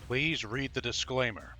Please read the disclaimer.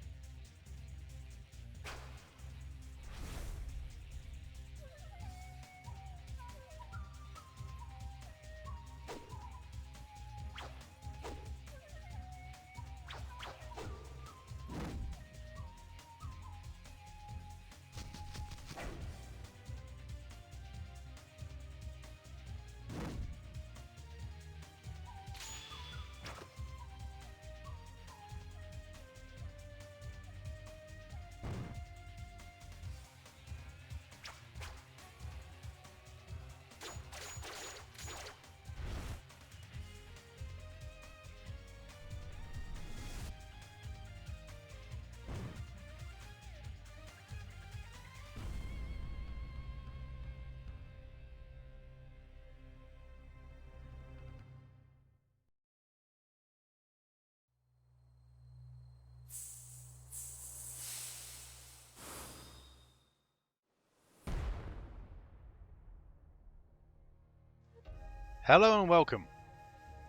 Hello and welcome.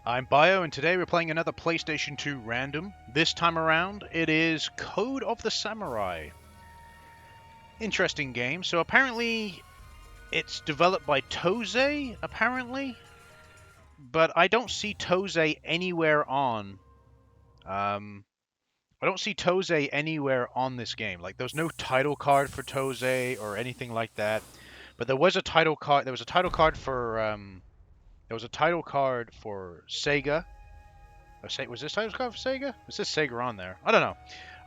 I'm Bio, and today we're playing another PlayStation 2 random. This time around, it is Code of the Samurai. Interesting game. So apparently, it's developed by TOSE, apparently. But I don't see TOSE anywhere on... I don't see TOSE anywhere on this game. Like, there's no title card for TOSE or anything like that. But there was a title card. There was a title card for... There was a title card for Sega. Was this title card for Sega? Was this Sega on there? I don't know.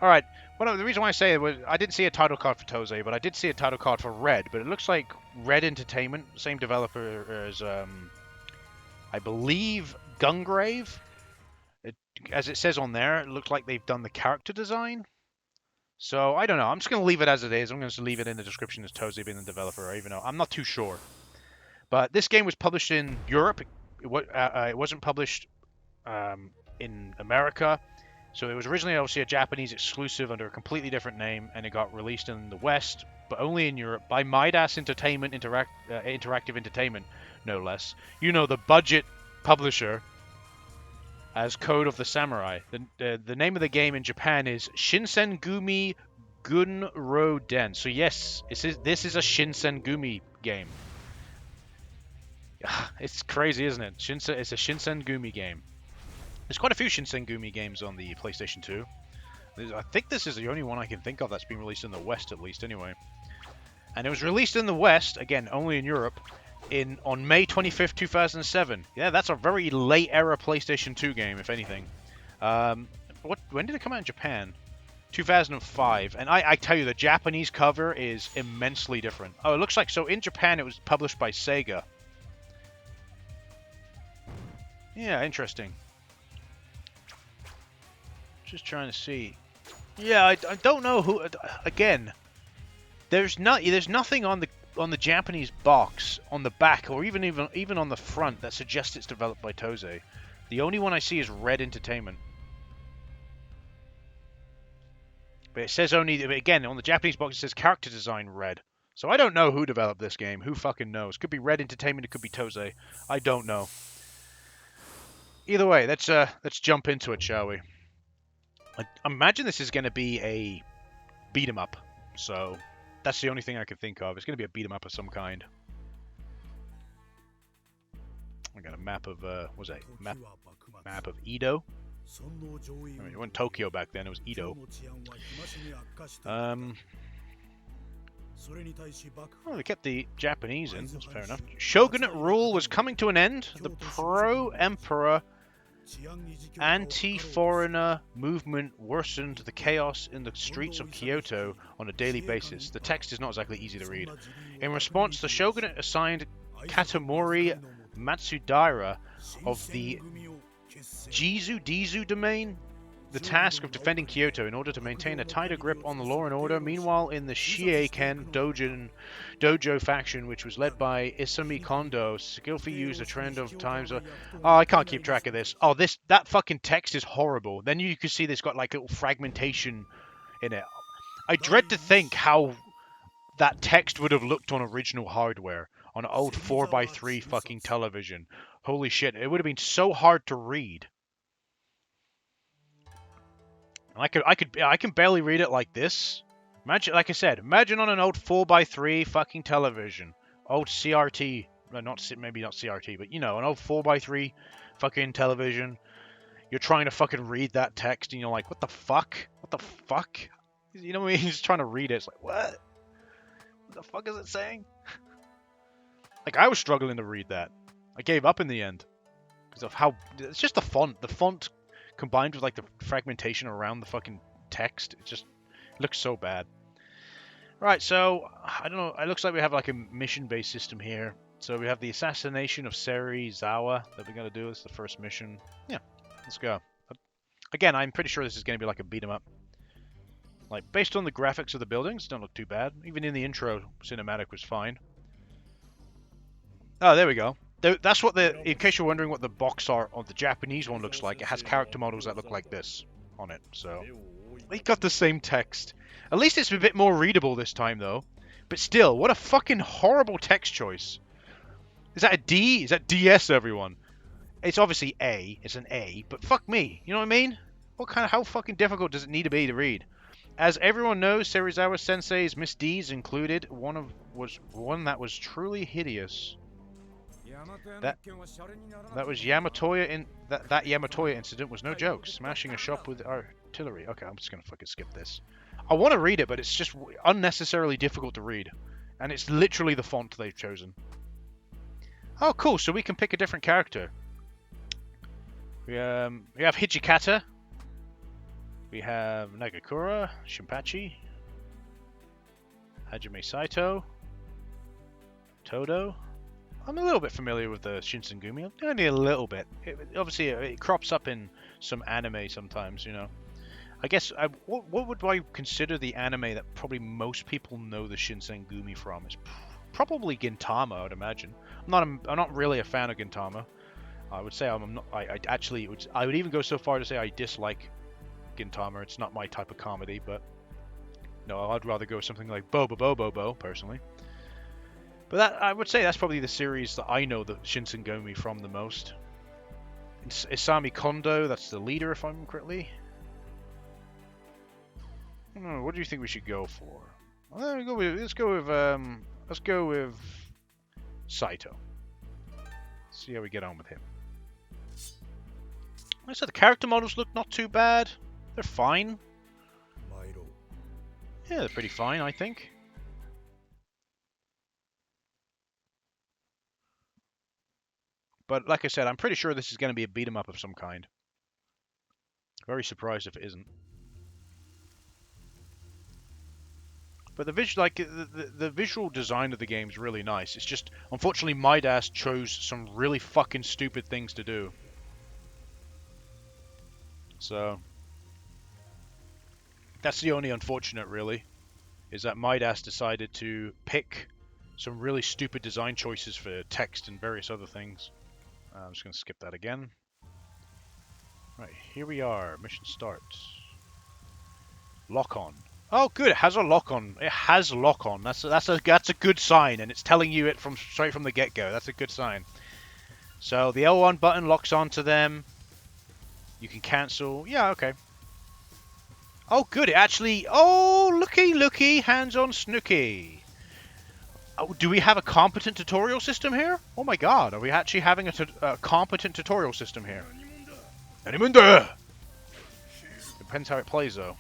All right. Well, the reason why I say it was I didn't see a title card for TOSE, but I did see a title card for Red. But it looks like Red Entertainment, same developer as I believe Gungrave. As it says on there, it looks like they've done the character design. So I don't know. I'm just going to leave it as it is. I'm going to leave it in the description as TOSE being the developer, even though I'm not too sure. But this game was published in Europe. It wasn't published in America. So it was originally obviously a Japanese exclusive under a completely different name, and it got released in the West, but only in Europe, by Midas Entertainment, Interactive Entertainment, no less. You know, the budget publisher, as Code of the Samurai. The name of the game in Japan is Shinsengumi Gunrou-den. So yes, this is a Shinsengumi game. It's crazy, isn't it? It's a Shinsengumi game. There's quite a few Shinsengumi games on the PlayStation 2. I think this is the only one I can think of that's been released in the West, at least, anyway. And it was released in the West, again, only in Europe, on May 25th, 2007. Yeah, that's a very late-era PlayStation 2 game, if anything. When did it come out in Japan? 2005. And I tell you, the Japanese cover is immensely different. Oh, it looks like... So in Japan, it was published by Sega. Yeah, interesting. Just trying to see. Yeah, I don't know who. Again, there's nothing on the Japanese box on the back or even on the front that suggests it's developed by TOSE. The only one I see is Red Entertainment. But it says only, again, on the Japanese box it says character design Red. So I don't know who developed this game. Who fucking knows? Could be Red Entertainment. It could be TOSE. I don't know. Either way, let's jump into it, shall we? I imagine this is going to be a beat 'em up, so that's the only thing I can think of. It's going to be a beat 'em up of some kind. I got a map of what's that? Map of Edo. I mean, it wasn't Tokyo back then; it was Edo. Oh, they kept the Japanese in. That's fair enough. Shogunate rule was coming to an end. The pro-emperor anti-foreigner movement worsened the chaos in the streets of Kyoto on a daily basis. The text is not exactly easy to read. In response, the shogunate assigned Katamori Matsudaira of the Jizu-Dizu domain the task of defending Kyoto in order to maintain a tighter grip on the law and order. Meanwhile, in the Shieiken Dojo faction, which was led by Isami Kondo, skillfully used a trend of times. Oh, I can't keep track of this. Oh, that fucking text is horrible. Then you can see there's got like little fragmentation in it. I dread to think how that text would have looked on original hardware, on an old 4x3 fucking television. Holy shit, it would have been so hard to read. I can barely read it like this. Imagine, like I said, imagine on an old 4x3 fucking television, old CRT, well, maybe not CRT, but you know, an old 4x3 fucking television. You're trying to fucking read that text, and you're like, what the fuck? What the fuck? You know what I mean? You're just trying to read it. It's like, what? What the fuck is it saying? Like, I was struggling to read that. I gave up in the end because of how it's just the font. The font combined with like the fragmentation around the fucking text, it just looks so bad. Right, so I don't know. It looks like we have like a mission-based system here. So we have the assassination of Serizawa that we're gonna do. This is the first mission. Yeah, let's go. Again, I'm pretty sure this is gonna be like a beat 'em up. Like based on the graphics of the buildings, don't look too bad. Even in the intro cinematic was fine. Oh, there we go. That's what in case you're wondering what the box art on the Japanese one looks like, it has character models that look like this on it. So they got the same text. At least it's a bit more readable this time, though. But still, what a fucking horrible text choice. Is that a D? Is that DS, everyone? It's obviously A. It's an A. But fuck me. You know what I mean? How fucking difficult does it need to be to read? As everyone knows, Serizawa Sensei's misdeeds included one that was truly hideous. That was Yamatoya that Yamatoya incident was no joke. Smashing a shop with artillery. Okay, I'm just gonna fucking skip this. I want to read it, but it's just unnecessarily difficult to read, and it's literally the font they've chosen. Oh, cool! So we can pick a different character. We have Hijikata. We have Nagakura, Shinpachi, Hajime Saito, Todo. I'm a little bit familiar with the Shinsengumi, only a little bit. Obviously, it crops up in some anime sometimes, you know. I guess, what would I consider the anime that probably most people know the Shinsengumi from? It's probably Gintama, I would imagine. I'm not really a fan of Gintama. I would say I'm not. I would even go so far to say I dislike Gintama. It's not my type of comedy, but no, I'd rather go with something like Bobo, personally. But I would say that's probably the series that I know the Shinsengumi from the most. Isami Kondo, that's the leader, if I remember correctly. I don't know, what do you think we should go for? Let's go with Saito. See how we get on with him. Like I said, the character models look not too bad. They're fine. Yeah, they're pretty fine, I think. But like I said, I'm pretty sure this is going to be a beat 'em up of some kind. Very surprised if it isn't. But the visual design of the game is really nice. It's just, unfortunately, Midas chose some really fucking stupid things to do. So that's the only unfortunate, really, is that Midas decided to pick some really stupid design choices for text and various other things. I'm just going to skip that again. Right, here we are. Mission starts. Lock on. Oh, good. It has a lock on. It has lock on. That's a good sign, and it's telling you it straight from the get-go. That's a good sign. So the L1 button locks onto them. You can cancel. Yeah, okay. Oh, good. It actually. Oh, looky, hands-on snooky. Oh, do we have a competent tutorial system here? Oh my god, are we actually having a competent tutorial system here? Animunda! Depends how it plays, though.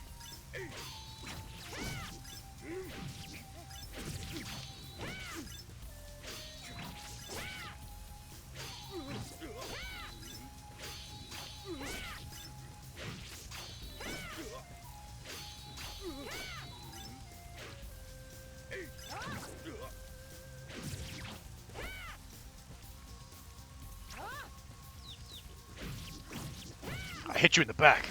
I hit you in the back.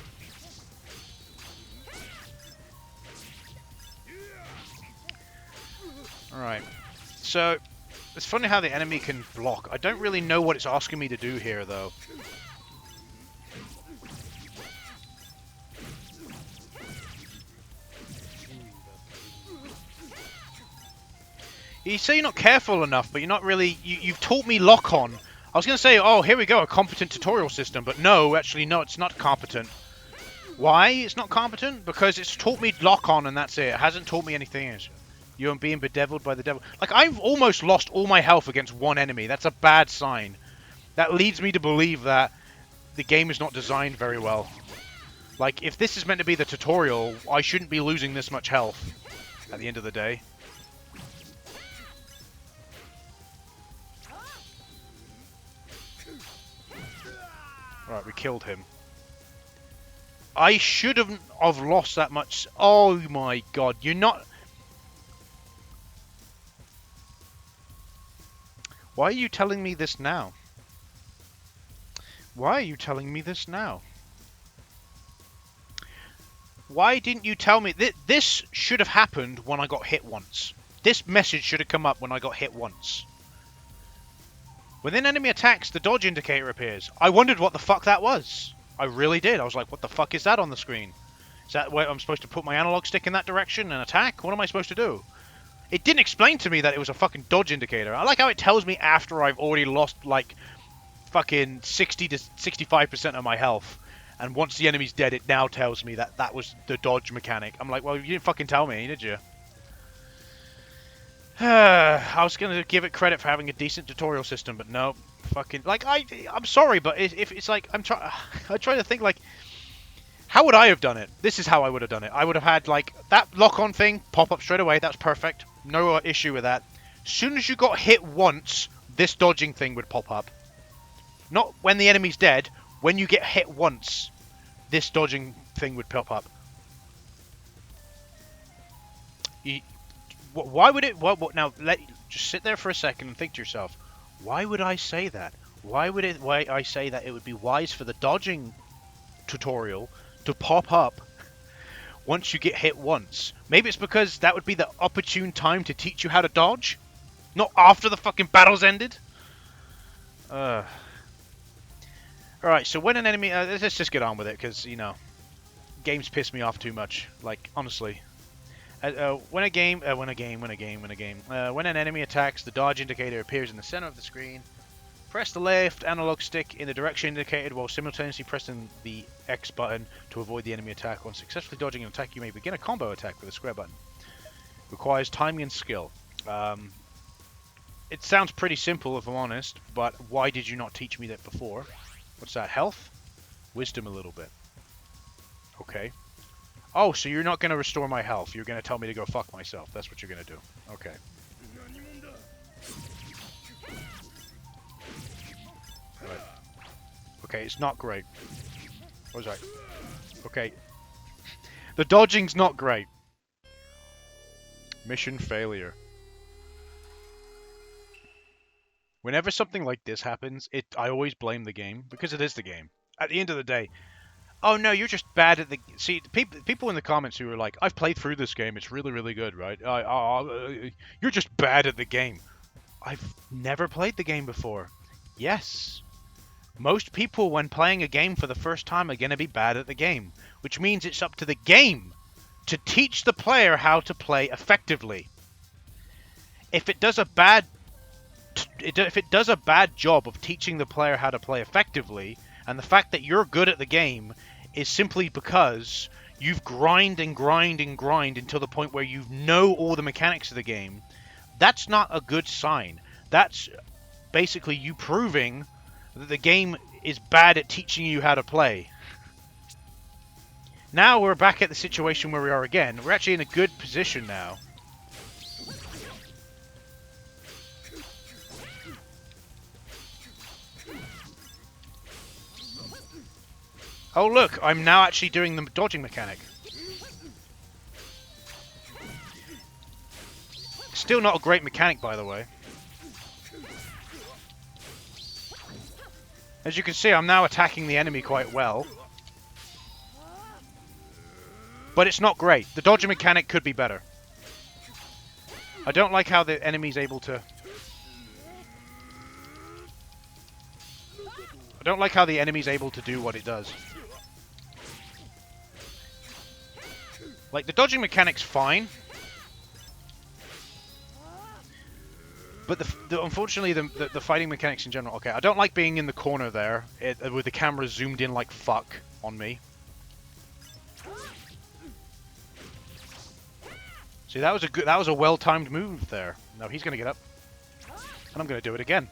Alright. So, it's funny how the enemy can block. I don't really know what it's asking me to do here, though. You say you're not careful enough, but you're not really... You've taught me lock-on. I was going to say, oh, here we go, a competent tutorial system, but no, actually, no, it's not competent. Why it's not competent? Because it's taught me lock on and that's it. It hasn't taught me anything else. You're being bedeviled by the devil. Like, I've almost lost all my health against one enemy. That's a bad sign. That leads me to believe that the game is not designed very well. Like, if this is meant to be the tutorial, I shouldn't be losing this much health at the end of the day. Alright, we killed him. I shouldn't have lost that much. Oh my god, you're not... Why are you telling me this now? Why are you telling me this now? Why didn't you tell me? This should have happened when I got hit once. This message should have come up when I got hit once. Within enemy attacks, the dodge indicator appears. I wondered what the fuck that was. I really did. I was like, what the fuck is that on the screen? Is that where I'm supposed to put my analog stick in that direction and attack? What am I supposed to do? It didn't explain to me that it was a fucking dodge indicator. I like how it tells me after I've already lost, like, fucking 60 to 65% of my health. And once the enemy's dead, it now tells me that that was the dodge mechanic. I'm like, well, you didn't fucking tell me, did you? I was going to give it credit for having a decent tutorial system, but no. Fucking, like, I'm sorry, but if it's like, I'm trying to think, like, how would I have done it? This is how I would have done it. I would have had, like, that lock-on thing pop up straight away. That's perfect. No issue with that. As soon as you got hit once, this dodging thing would pop up. Not when the enemy's dead. When you get hit once, this dodging thing would pop up. Why would it... Now, just sit there for a second and think to yourself, why would I say that? Why I say that it would be wise for the dodging tutorial to pop up once you get hit once? Maybe it's because that would be the opportune time to teach you how to dodge? Not after the fucking battle's ended? Alright, so when an enemy... let's just get on with it, because, you know, games piss me off too much. Like, honestly. When an enemy attacks, the dodge indicator appears in the center of the screen. Press the left analog stick in the direction indicated while simultaneously pressing the X button to avoid the enemy attack. On successfully dodging an attack, you may begin a combo attack with the square button. Requires timing and skill. It sounds pretty simple, if I'm honest, but why did you not teach me that before? What's that? Health? Wisdom a little bit. Okay. Oh, so you're not going to restore my health. You're going to tell me to go fuck myself. That's what you're going to do. Okay. Right. Okay, it's not great. What was I? Okay. The dodging's not great. Mission failure. Whenever something like this happens, I always blame the game, because it is the game. At the end of the day, oh no, you're just bad at the... See, people in the comments who are like, I've played through this game, it's really, really good, right? You're just bad at the game. I've never played the game before. Yes. Most people, when playing a game for the first time, are going to be bad at the game. Which means it's up to the game to teach the player how to play effectively. If it does a bad job of teaching the player how to play effectively, and the fact that you're good at the game is simply because you've grind and grind and grind until the point where you know all the mechanics of the game, that's not a good sign. That's basically you proving that the game is bad at teaching you how to play. Now we're back at the situation where we are again. We're actually in a good position now. Oh look, I'm now actually doing the dodging mechanic. Still not a great mechanic, by the way. As you can see, I'm now attacking the enemy quite well. But it's not great. The dodging mechanic could be better. I don't like how the enemy's able to... I don't like how the enemy's able to do what it does. Like, the dodging mechanic's fine. But unfortunately, the fighting mechanics in general... Okay, I don't like being in the corner there, with the camera zoomed in like fuck on me. See, that was a well-timed move there. Now he's gonna get up, and I'm gonna do it again.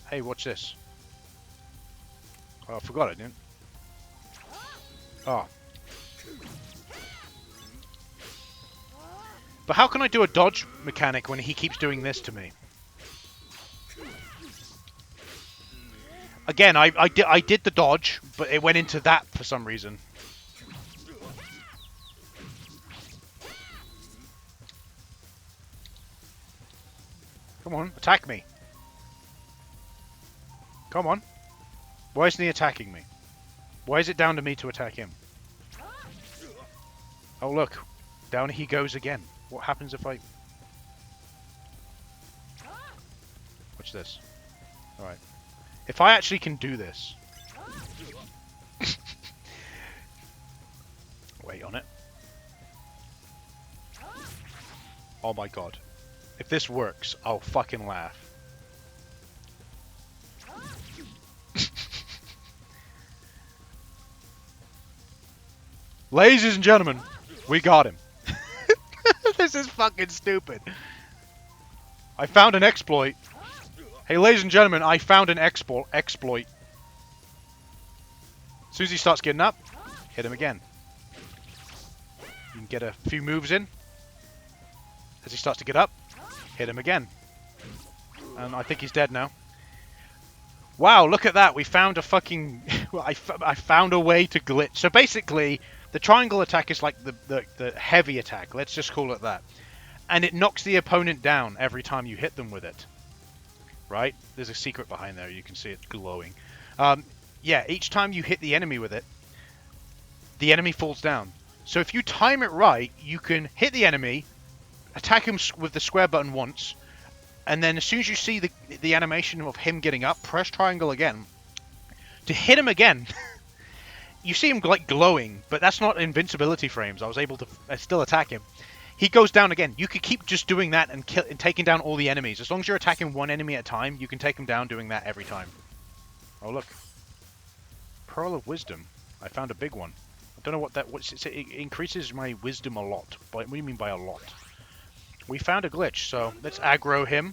Hey, watch this. Oh, I forgot I didn't. Oh. But how can I do a dodge mechanic when he keeps doing this to me? Again, I did the dodge, but it went into that for some reason. Come on, attack me. Come on. Why isn't he attacking me? Why is it down to me to attack him? Oh look, down he goes again. What happens if I... Watch this. Alright. If I actually can do this... Wait on it. Oh my god. If this works, I'll fucking laugh. Ladies and gentlemen, we got him. This is fucking stupid. I found an exploit. Hey, ladies and gentlemen, I found an exploit. As soon as he starts getting up, hit him again. You can get a few moves in. As he starts to get up, hit him again. And I think he's dead now. Wow, look at that. We found a fucking... I found a way to glitch. So basically, the triangle attack is like the heavy attack. Let's just call it that. And it knocks the opponent down every time you hit them with it. Right? There's a secret behind there. You can see it glowing. Yeah, each time you hit the enemy with it, the enemy falls down. So if you time it right, you can hit the enemy, attack him with the square button once, and then as soon as you see the animation of him getting up, press triangle again to hit him again. You see him like glowing, but that's not invincibility frames. I was able to still attack him. He goes down again. You could keep just doing that and taking down all the enemies. As long as you're attacking one enemy at a time, you can take him down doing that every time. Oh look, Pearl of Wisdom. I found a big one. I don't know what that. It increases my wisdom a lot. What do you mean by a lot? We found a glitch, so let's aggro him.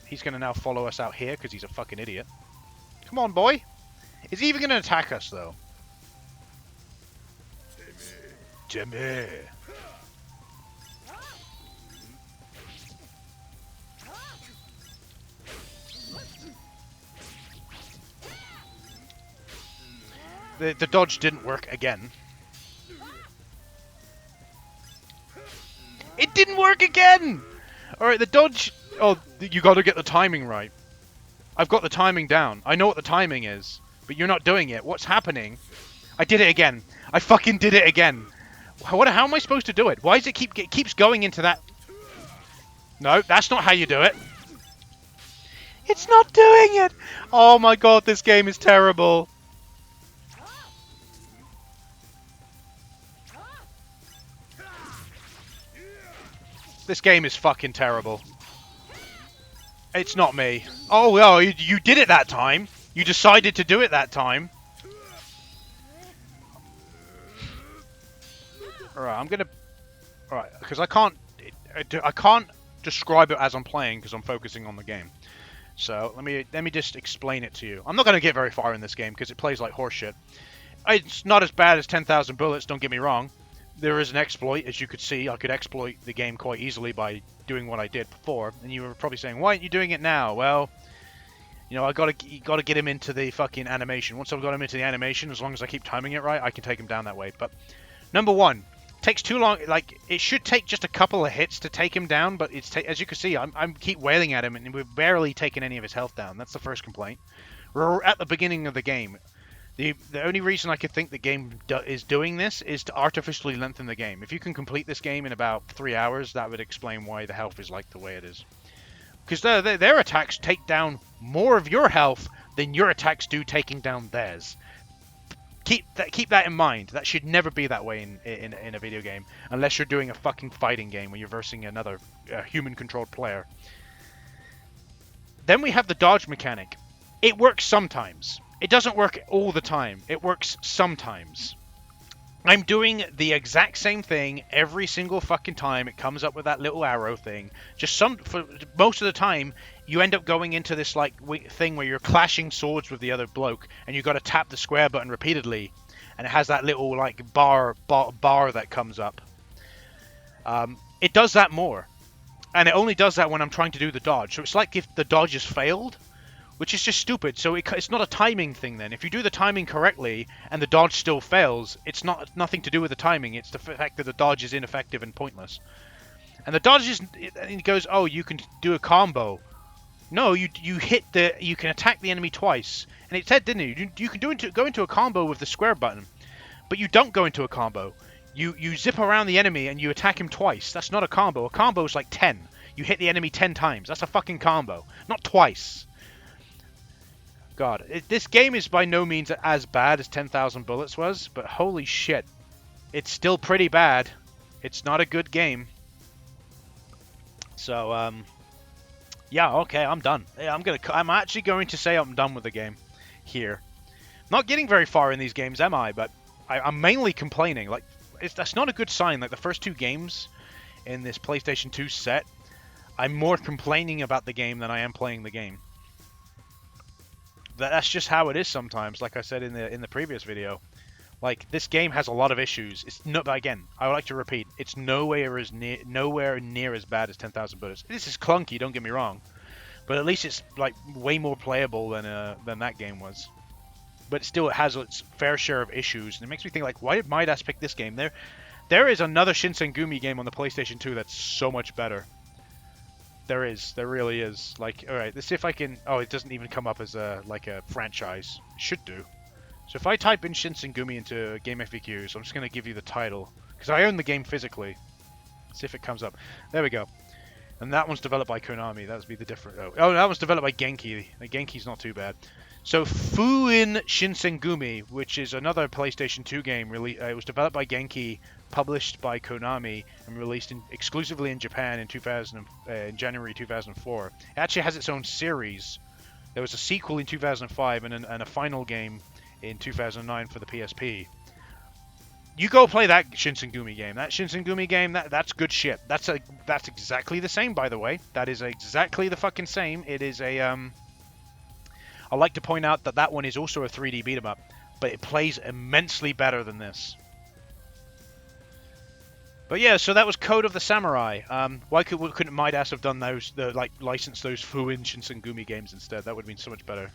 He's going to now follow us out here because he's a fucking idiot. Come on, boy. Is he even going to attack us, though? Jimmy. The dodge didn't work again. It didn't work again! Alright, the dodge... Oh, you gotta get the timing right. I've got the timing down. I know what the timing is, but you're not doing it. What's happening? I did it again. I fucking did it again. How am I supposed to do it? Why does it keeps going into that... No, that's not how you do it. It's not doing it! Oh my god, this game is terrible. This game is fucking terrible. It's not me. Oh, well, you did it that time. You decided to do it that time. Alright, I'm gonna... Alright, because I can't describe it as I'm playing because I'm focusing on the game. So, let me just explain it to you. I'm not gonna get very far in this game because it plays like horseshit. It's not as bad as 10,000 Bullets, don't get me wrong. There is an exploit, as you could see. I could exploit the game quite easily by doing what I did before. And you were probably saying, why aren't you doing it now? Well, you know, you gotta get him into the fucking animation. Once I've got him into the animation, as long as I keep timing it right, I can take him down that way. But, number one, takes too long. Like, it should take just a couple of hits to take him down, but as you can see, I'm keep wailing at him, and we're barely taking any of his health down. That's the first complaint. We're at the beginning of the game. The only reason I could think the game is doing this is to artificially lengthen the game. If you can complete this game in about 3 hours, that would explain why the health is like the way it is. Because their attacks take down more of your health than your attacks do taking down theirs. Keep that in mind. That should never be that way in a video game, unless you're doing a fucking fighting game where you're versing another human-controlled player. Then we have the dodge mechanic. It works sometimes. It doesn't work all the time. It works sometimes. I'm doing the exact same thing every single fucking time. It comes up with that little arrow thing. For most of the time, you end up going into this like thing where you're clashing swords with the other bloke, and you've got to tap the square button repeatedly, and it has that little like bar that comes up. It does that more, and it only does that when I'm trying to do the dodge. So it's like if the dodge has failed, which is just stupid. So it's not a timing thing then. If you do the timing correctly and the dodge still fails, it's nothing to do with the timing. It's the fact that the dodge is ineffective and pointless. And the dodge is, it goes, oh, you can do a combo. No, you can attack the enemy twice. And it said, didn't it? You can go into a combo with the square button, but you don't go into a combo. You zip around the enemy and you attack him twice. That's not a combo. A combo is like 10. You hit the enemy 10 times. That's a fucking combo, not twice. God, this game is by no means as bad as 10,000 Bullets was, but holy shit, it's still pretty bad. It's not a good game. So, yeah, okay, I'm done. I'm actually going to say I'm done with the game here. Not getting very far in these games, am I? But I'm mainly complaining. Like, that's not a good sign. Like the first two games in this PlayStation 2 set, I'm more complaining about the game than I am playing the game. That's just how it is sometimes. Like I said in the previous video, like this game has a lot of issues. It's not. Again, I would like to repeat, it's nowhere near as bad as 10,000 Bullets. This is clunky. Don't get me wrong, but at least it's like way more playable than that game was. But still, it has its fair share of issues, and it makes me think like, why did Midas pick this game? There is another Shinsengumi game on the PlayStation 2 that's so much better. There really is. Like, all right, let's see if I can. Oh, it doesn't even come up as a franchise. It should do. So if I type in Shinsengumi into Game FAQs, I'm just gonna give you the title because I own the game physically. Let's see if it comes up. There we go. And that one's developed by Konami. That would be the different. Oh, that one's developed by Genki. Genki's not too bad. So Fuin Shinsengumi, which is another PlayStation 2 game, it was developed by Genki, published by Konami, and released exclusively in Japan in January 2004. It actually has its own series. There was a sequel in 2005 and a final game in 2009 for the PSP. You go play that Shinsengumi game. That Shinsengumi game, that's good shit. That's exactly the same, by the way. That is exactly the fucking same. It is a I like to point out that one is also a 3D beat 'em up, but it plays immensely better than this. But yeah, so that was Code of the Samurai. Why couldn't Midas have done licensed those Fuin Shinsengumi games instead? That would have been so much better.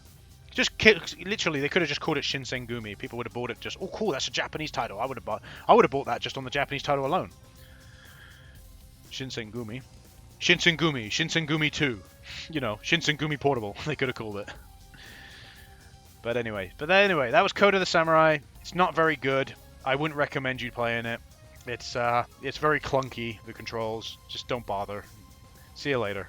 Literally, they could have just called it Shinsengumi. People would have bought it just, oh cool, that's a Japanese title. I would have bought that just on the Japanese title alone. Shinsengumi. Shinsengumi 2. You know, Shinsengumi Portable, they could have called it. But anyway, that was Code of the Samurai. It's not very good. I wouldn't recommend you playing it. It's very clunky, the controls. Just don't bother. See you later.